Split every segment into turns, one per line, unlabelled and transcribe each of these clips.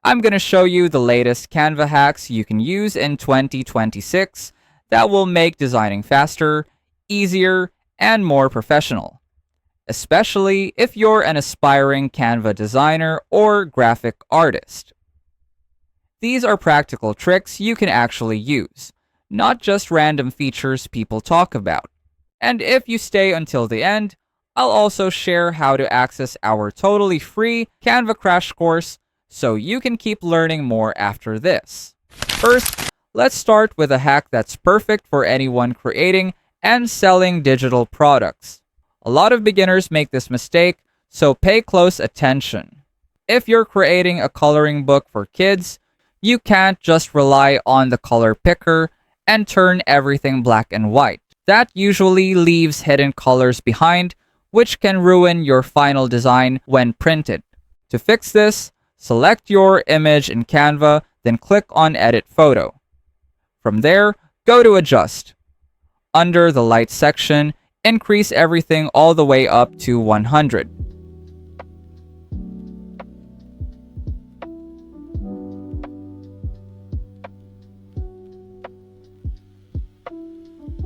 I'm going to show you the latest Canva hacks you can use in 2026 that will make designing faster, easier, and more professional, especially if you're an aspiring Canva designer or graphic artist. These are practical tricks you can actually use, not just random features people talk about. And if you stay until the end, I'll also share how to access our totally free Canva crash course so you can keep learning more after this. First, let's start with a hack that's perfect for anyone creating and selling digital products. A lot of beginners make this mistake, so pay close attention. If you're creating a coloring book for kids, you can't just rely on the color picker and turn everything black and white. That usually leaves hidden colors behind, which can ruin your final design when printed. To fix this, select your image in Canva, then click on Edit Photo. From there, go to Adjust. Under the Light section, increase everything all the way up to 100.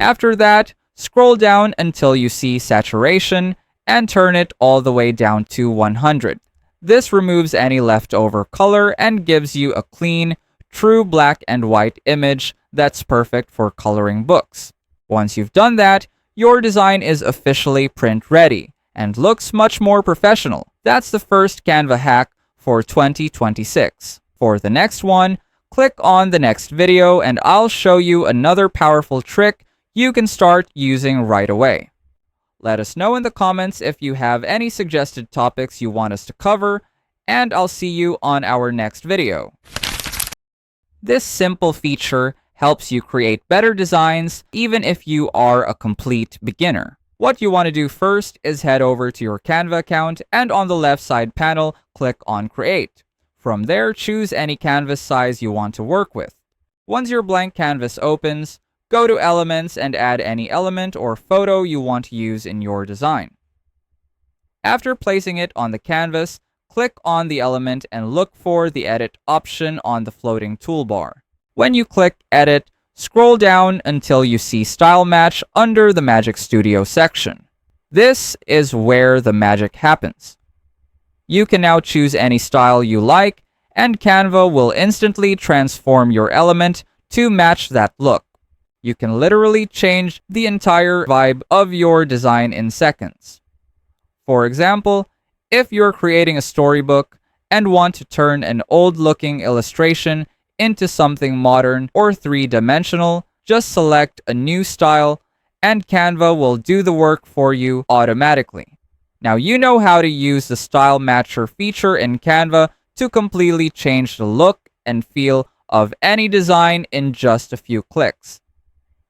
After that, scroll down until you see Saturation and turn it all the way down to 100. This removes any leftover color and gives you a clean, true black and white image that's perfect for coloring books. Once you've done that, your design is officially print ready and looks much more professional. That's the first Canva hack for 2026. For the next one, click on the next video and I'll show you another powerful trick you can start using right away. Let us know in the comments if you have any suggested topics you want us to cover, and I'll see you on our next video. This simple feature helps you create better designs even if you are a complete beginner. What you want to do first is head over to your Canva account and on the left side panel, click on Create. From there, choose any canvas size you want to work with. Once your blank canvas opens, go to Elements and add any element or photo you want to use in your design. After placing it on the canvas, click on the element and look for the Edit option on the floating toolbar. When you click Edit, scroll down until you see Style Match under the Magic Studio section. This is where the magic happens. You can now choose any style you like, and Canva will instantly transform your element to match that look. You can literally change the entire vibe of your design in seconds. For example, if you're creating a storybook and want to turn an old-looking illustration into something modern or three-dimensional, just select a new style and Canva will do the work for you automatically. Now you know how to use the Style Matcher feature in Canva to completely change the look and feel of any design in just a few clicks.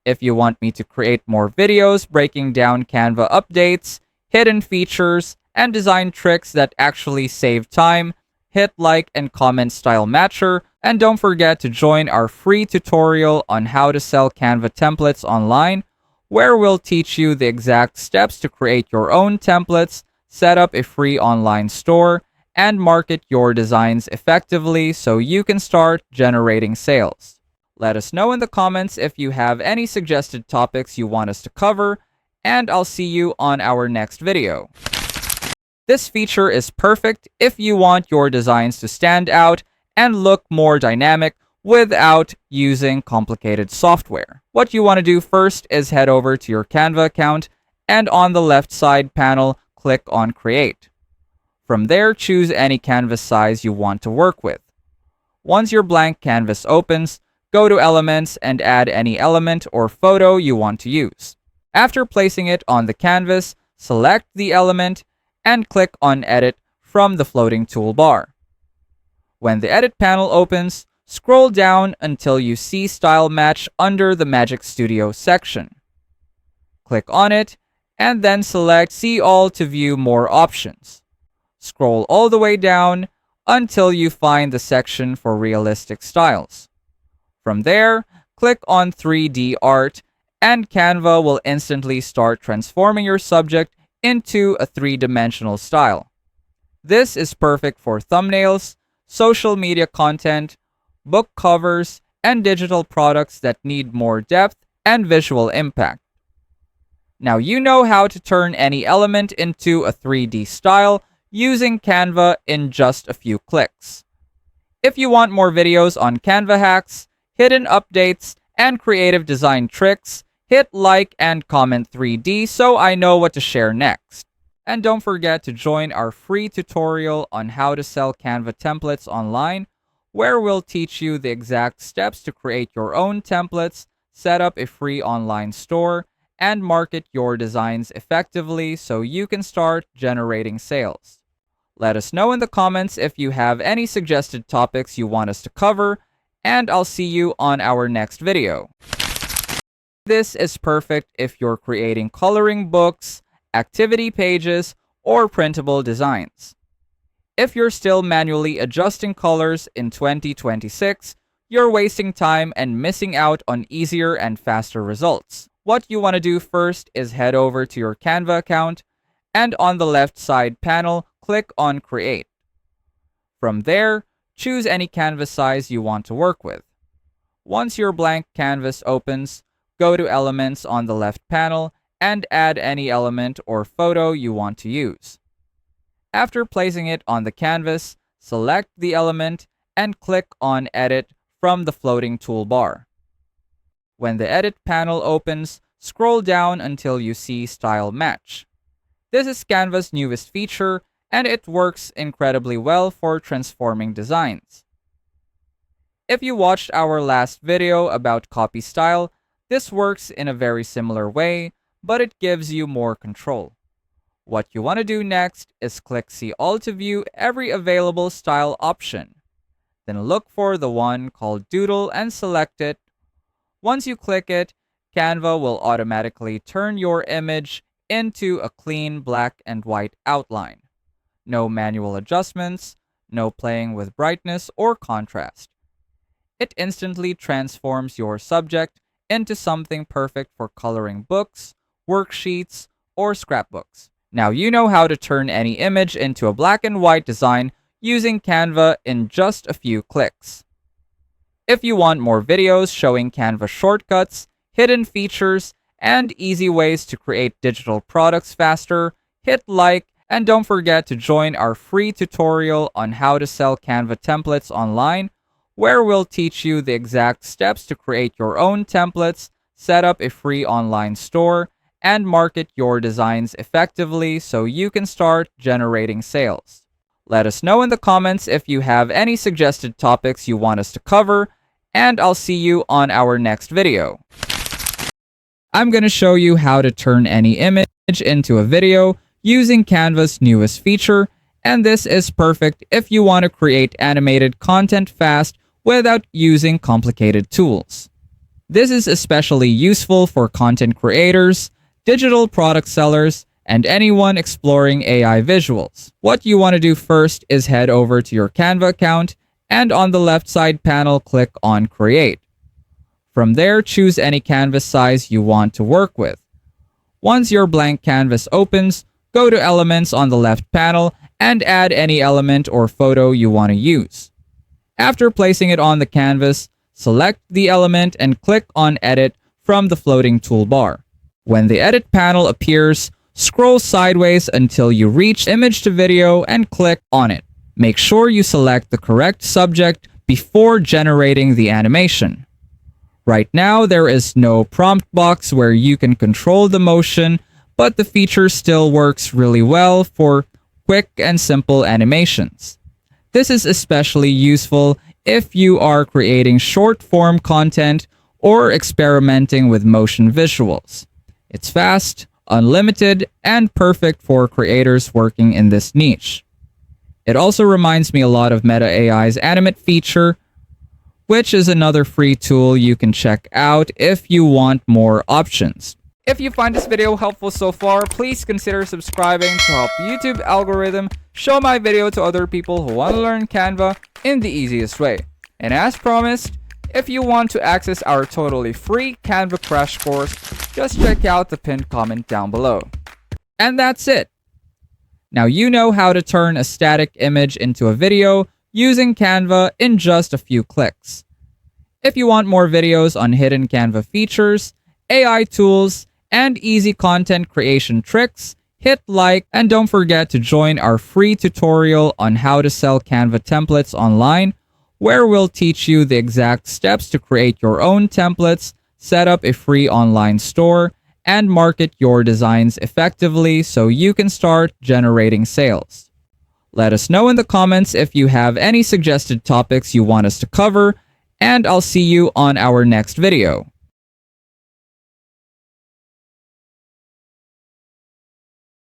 If you want me to create more videos breaking down Canva updates, hidden features, and design tricks that actually save time, hit like and comment Style Matcher, and don't forget to join our free tutorial on how to sell Canva templates online, where we'll teach you the exact steps to create your own templates, set up a free online store, and market your designs effectively so you can start generating sales. Let us know in the comments if you have any suggested topics you want us to cover, and I'll see you on our next video. This feature is perfect if you want your designs to stand out and look more dynamic without using complicated software. What you want to do first is head over to your Canva account and on the left side panel, click on Create. From there, choose any canvas size you want to work with. Once your blank canvas opens, go to Elements and add any element or photo you want to use. After placing it on the canvas, select the element and click on Edit from the floating toolbar. When the Edit panel opens, scroll down until you see Style Match under the Magic Studio section. Click on it and then select See All to view more options. Scroll all the way down until you find the section for realistic styles. From there, click on 3D Art, and Canva will instantly start transforming your subject into a three-dimensional style. This is perfect for thumbnails, social media content, book covers, and digital products that need more depth and visual impact. Now you know how to turn any element into a 3D style using Canva in just a few clicks. If you want more videos on Canva hacks, hidden updates, and creative design tricks, hit like and comment 3D so I know what to share next. And don't forget to join our free tutorial on how to sell Canva templates online, where we'll teach you the exact steps to create your own templates, set up a free online store, and market your designs effectively so you can start generating sales. Let us know in the comments if you have any suggested topics you want us to cover, and I'll see you on our next video. This is perfect if you're creating coloring books, activity pages, or printable designs. If you're still manually adjusting colors in 2026, you're wasting time and missing out on easier and faster results. What you want to do first is head over to your Canva account, and on the left side panel, click on Create. From there, choose any canvas size you want to work with. Once your blank canvas opens, go to Elements on the left panel and add any element or photo you want to use. After placing it on the canvas, select the element and click on Edit from the floating toolbar. When the Edit panel opens, scroll down until you see Style Match. This is Canva's newest feature, and it works incredibly well for transforming designs. If you watched our last video about copy style, this works in a very similar way, but it gives you more control. What you want to do next is click See All to view every available style option. Then look for the one called Doodle and select it. Once you click it, Canva will automatically turn your image into a clean black and white outline. No manual adjustments, no playing with brightness or contrast. It instantly transforms your subject into something perfect for coloring books, worksheets, or scrapbooks. Now you know how to turn any image into a black and white design using Canva in just a few clicks. If you want more videos showing Canva shortcuts, hidden features, and easy ways to create digital products faster, hit like, and don't forget to join our free tutorial on how to sell Canva templates online, where we'll teach you the exact steps to create your own templates, set up a free online store, and market your designs effectively so you can start generating sales. Let us know in the comments if you have any suggested topics you want us to cover, and I'll see you on our next video. I'm going to show you how to turn any image into a video using Canva's newest feature, and this is perfect if you want to create animated content fast without using complicated tools. This is especially useful for content creators, digital product sellers, and anyone exploring AI visuals. What you want to do first is head over to your Canva account, and on the left side panel, click on Create. From there, choose any canvas size you want to work with. Once your blank canvas opens, go to Elements on the left panel and add any element or photo you want to use. After placing it on the canvas, select the element and click on Edit from the floating toolbar. When the Edit panel appears, scroll sideways until you reach Image to Video and click on it. Make sure you select the correct subject before generating the animation. Right now, there is no prompt box where you can control the motion, but the feature still works really well for quick and simple animations. This is especially useful if you are creating short-form content or experimenting with motion visuals. It's fast, unlimited, and perfect for creators working in this niche. It also reminds me a lot of Meta AI's Animate feature, which is another free tool you can check out if you want more options. If you find this video helpful so far, please consider subscribing to help YouTube algorithm show my video to other people who want to learn Canva in the easiest way. And as promised, if you want to access our totally free Canva crash course, just check out the pinned comment down below. And that's it. Now you know how to turn a static image into a video using Canva in just a few clicks. If you want more videos on hidden Canva features, AI tools, and easy content creation tricks, hit like and don't forget to join our free tutorial on how to sell Canva templates online, where we'll teach you the exact steps to create your own templates, set up a free online store, and market your designs effectively so you can start generating sales. Let us know in the comments if you have any suggested topics you want us to cover, and I'll see you on our next video.